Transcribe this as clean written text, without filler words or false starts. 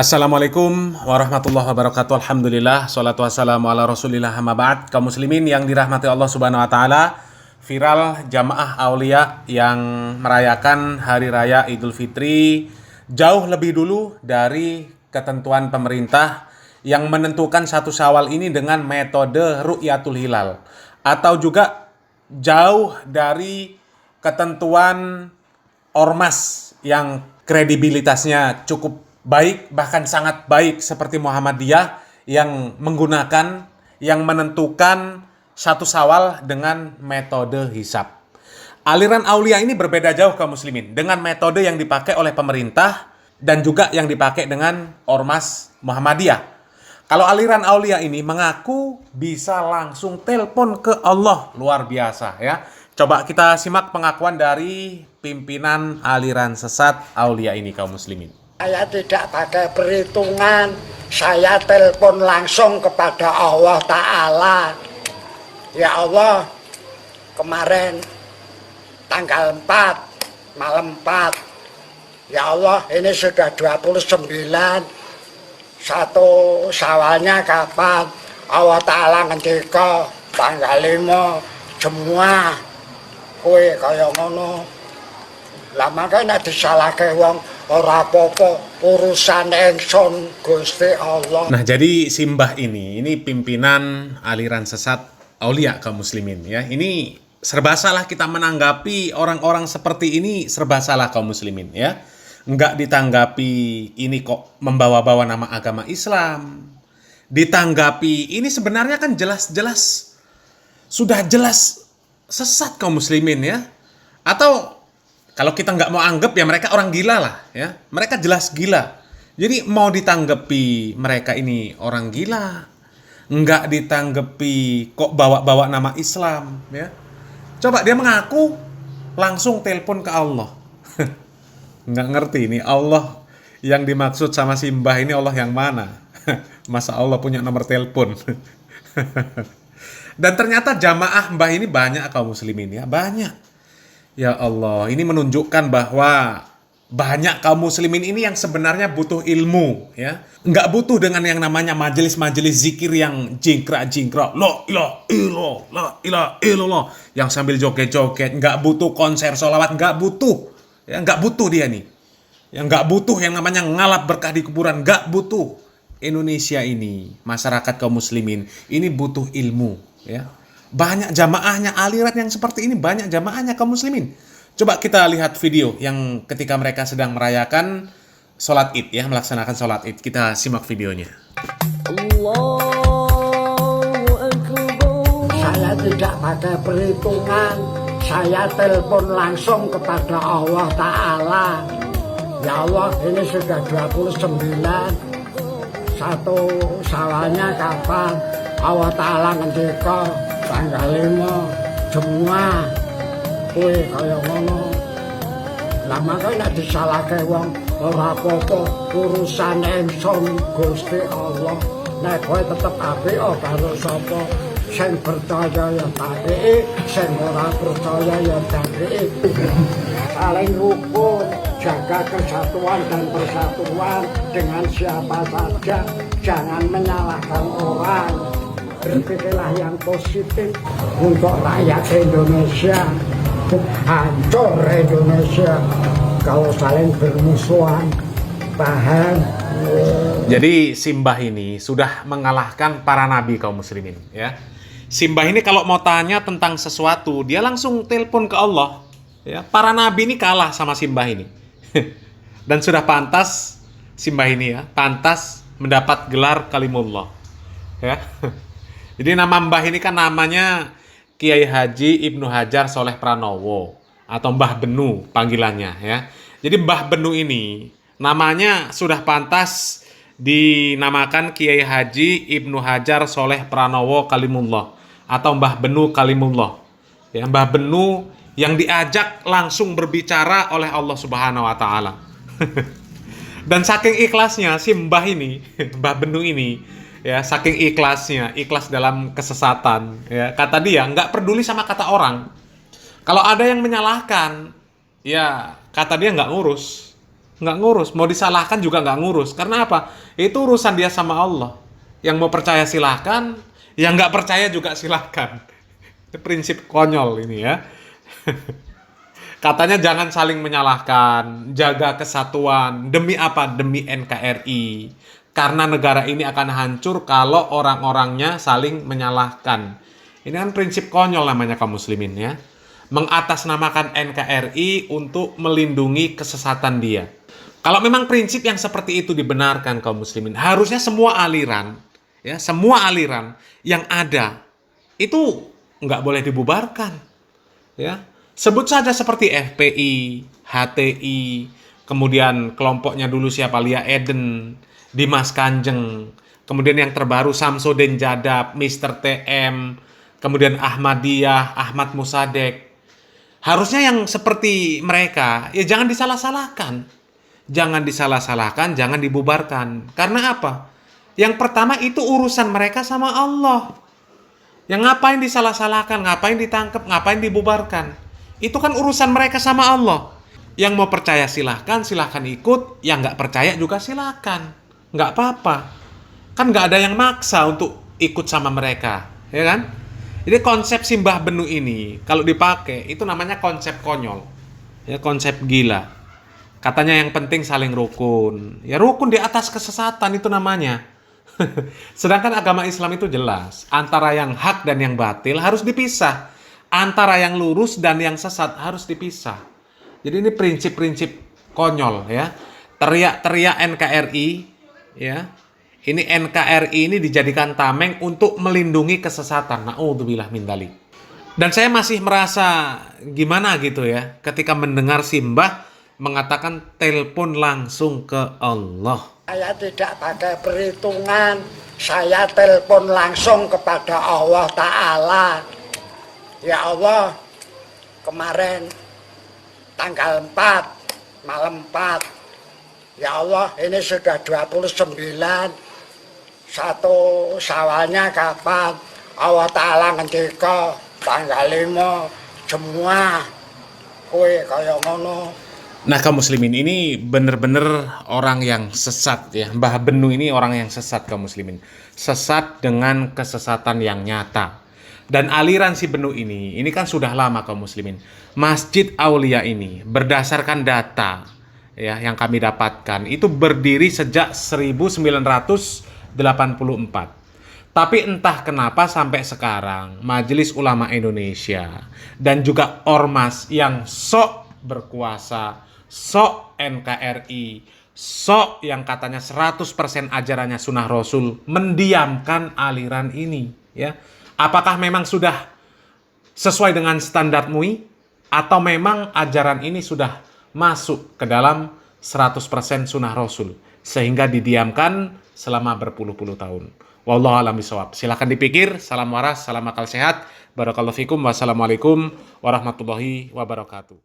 Assalamualaikum warahmatullahi wabarakatuh. Alhamdulillah, salatu wassalamu ala rasulillah, amma ba'd. Kaum muslimin yang dirahmati Allah subhanahu wa ta'ala, viral jamaah aulia yang merayakan hari raya Idul Fitri jauh lebih dulu dari ketentuan pemerintah yang menentukan 1 Syawal ini dengan metode ru'yatul hilal, atau juga jauh dari ketentuan ormas yang kredibilitasnya cukup baik, bahkan sangat baik, seperti Muhammadiyah yang menentukan 1 Syawal dengan metode hisab. Aliran aulia ini berbeda jauh kaum muslimin dengan metode yang dipakai oleh pemerintah dan juga yang dipakai dengan ormas Muhammadiyah. Kalau aliran aulia ini mengaku bisa langsung telepon ke Allah, luar biasa ya. Coba kita simak pengakuan dari pimpinan aliran sesat aulia ini kaum muslimin. Saya tidak pakai perhitungan, saya telepon langsung kepada Allah Ta'ala. Ya Allah, kemarin tanggal 4, malam 4. Ya Allah, ini sudah 29. 1 Syawalnya kapan? Allah Ta'ala ngendika tanggal 5 semua. Kue kaya ngono. Lah makanya disalahke wong ora apa-apa, urusan ingsun Gusti Allah. Nah, jadi Simbah ini pimpinan aliran sesat aulia kaum muslimin ya. Ini serba salah kita menanggapi orang-orang seperti ini, serba salah kaum muslimin ya. Enggak ditanggapi ini kok membawa-bawa nama agama Islam. Ditanggapi ini sebenarnya kan jelas-jelas sudah jelas sesat kaum muslimin ya. Atau kalau kita nggak mau anggap ya mereka orang gila lah ya. Mereka jelas gila. Jadi mau ditanggapi mereka ini orang gila, nggak ditanggapi kok bawa-bawa nama Islam ya. Coba dia mengaku langsung telepon ke Allah. Nggak ngerti ini Allah yang dimaksud sama Simbah ini Allah yang mana? Masa Allah punya nomor telepon? Dan ternyata jamaah Mbah ini banyak kaum muslimin ya, banyak. Ya Allah, ini menunjukkan bahwa banyak kaum muslimin ini yang sebenarnya butuh ilmu ya. Nggak butuh dengan yang namanya majelis-majelis zikir yang jingkrak-jingkrak, la ilaha illallah, yang sambil joget-joget. Nggak butuh konser sholawat, nggak butuh. Ya, nggak butuh dia nih. Yang nggak butuh yang namanya ngalap berkah di kuburan, nggak butuh. Indonesia ini, masyarakat kaum muslimin, ini butuh ilmu ya. Banyak jamaahnya aliran yang seperti ini, banyak jamaahnya kaum muslimin. Coba kita lihat video yang ketika mereka sedang merayakan sholat id ya, melaksanakan sholat id. Kita simak videonya. Allahu Akbar. Saya tidak pakai perhitungan, saya telepon langsung kepada Allah Ta'ala. Ya Allah, ini sudah 29. 1 Syawalnya kapan? Allah Ta'ala ngendika tanggal 5 semua. Kue kaya ngono. Lah makanya disalahke wong ora apa-apa, urusan ingsun Gusti Allah. Nek kowe tetep apik karo sapa, sing percaya ya apik, sing ora percaya ya apik. Saling rukun, jaga kesatuan dan persatuan dengan siapa saja, jangan menyalahkan orang. Berpikirlah yang positif untuk rakyat Indonesia. Hancur Indonesia kalau saling bermusuhan. Paham? Jadi Simbah ini sudah mengalahkan para nabi kaum muslimin ya. Simbah ini kalau mau tanya tentang sesuatu, dia langsung telepon ke Allah ya. Para nabi ini kalah sama Simbah ini. Dan sudah pantas Simbah ini ya, pantas mendapat gelar Kalimullah ya. Jadi nama Mbah ini kan namanya Kiai Haji Ibnu Hajar Soleh Pranowo atau Mbah Benu panggilannya ya. Jadi Mbah Benu ini namanya sudah pantas dinamakan Kiai Haji Ibnu Hajar Soleh Pranowo Kalimullah atau Mbah Benu Kalimullah. Ya, Mbah Benu yang diajak langsung berbicara oleh Allah Subhanahu wa taala. Dan saking ikhlasnya si Mbah ini, Mbah Benu ini ya, saking ikhlasnya, ikhlas dalam kesesatan ya, kata dia nggak peduli sama kata orang. Kalau ada yang menyalahkan ya, kata dia nggak ngurus Nggak ngurus. Mau disalahkan juga nggak ngurus. Karena apa? Itu urusan dia sama Allah. Yang mau percaya silahkan, yang nggak percaya juga silahkan. Itu prinsip konyol ini ya. Katanya jangan saling menyalahkan, jaga kesatuan. Demi apa? Demi NKRI. Karena negara ini akan hancur kalau orang-orangnya saling menyalahkan. Ini kan prinsip konyol namanya kaum muslimin ya. Mengatasnamakan NKRI untuk melindungi kesesatan dia. Kalau memang prinsip yang seperti itu dibenarkan kaum muslimin, harusnya semua aliran, ya, semua aliran yang ada itu nggak boleh dibubarkan. Ya, sebut saja seperti FPI, HTI, kemudian kelompoknya dulu siapa, Lia Eden, Dimas Kanjeng, kemudian yang terbaru Samsudin Jadab, Mr. TM, kemudian Ahmadiyah, Ahmad Musadek. Harusnya yang seperti mereka, ya jangan disalah-salahkan. Jangan disalah-salahkan, jangan dibubarkan. Karena apa? Yang pertama itu urusan mereka sama Allah. Yang ngapain disalah-salahkan, ngapain ditangkap, ngapain dibubarkan. Itu kan urusan mereka sama Allah. Yang mau percaya silahkan, silahkan ikut. Yang nggak percaya juga silahkan. Nggak apa-apa. Kan nggak ada yang maksa untuk ikut sama mereka. Ya kan? Jadi konsep simbah benu ini, kalau dipakai, itu namanya konsep konyol. Ya, konsep gila. Katanya yang penting saling rukun. Ya rukun di atas kesesatan itu namanya. Sedangkan agama Islam itu jelas. Antara yang hak dan yang batil harus dipisah. Antara yang lurus dan yang sesat harus dipisah. Jadi ini prinsip-prinsip konyol ya. Teriak-teriak NKRI ya. Ini NKRI ini dijadikan tameng untuk melindungi kesesatan. Na'udzubillah min dzalik. Dan saya masih merasa gimana gitu ya ketika mendengar simbah mengatakan telepon langsung ke Allah. Saya tidak pakai perhitungan, saya telepon langsung kepada Allah Ta'ala. Ya Allah, kemarin tanggal 4, malam 4. Ya Allah, ini sudah 29. Satu Syawalnya kapan? Allah Ta'ala ngendika tanggal 5 semua kue kaya ngono. Nah kaum muslimin ini bener-bener orang yang sesat ya. Mbah Benu ini orang yang sesat kaum muslimin. Sesat dengan kesesatan yang nyata. Dan aliran si Benu ini kan sudah lama kaum muslimin. Masjid Aulia ini berdasarkan data ya yang kami dapatkan itu berdiri sejak 1984. Tapi entah kenapa sampai sekarang Majelis Ulama Indonesia dan juga ormas yang sok berkuasa, sok NKRI, sok yang katanya 100% ajarannya sunnah Rasul mendiamkan aliran ini ya. Apakah memang sudah sesuai dengan standar MUI atau memang ajaran ini sudah masuk ke dalam 100% sunnah Rasul sehingga didiamkan selama berpuluh-puluh tahun. Wallahu a'lam bishawab. Silakan dipikir. Salam waras, salam akal sehat. Barakallahu fikum. Wassalamualaikum warahmatullahi wabarakatuh.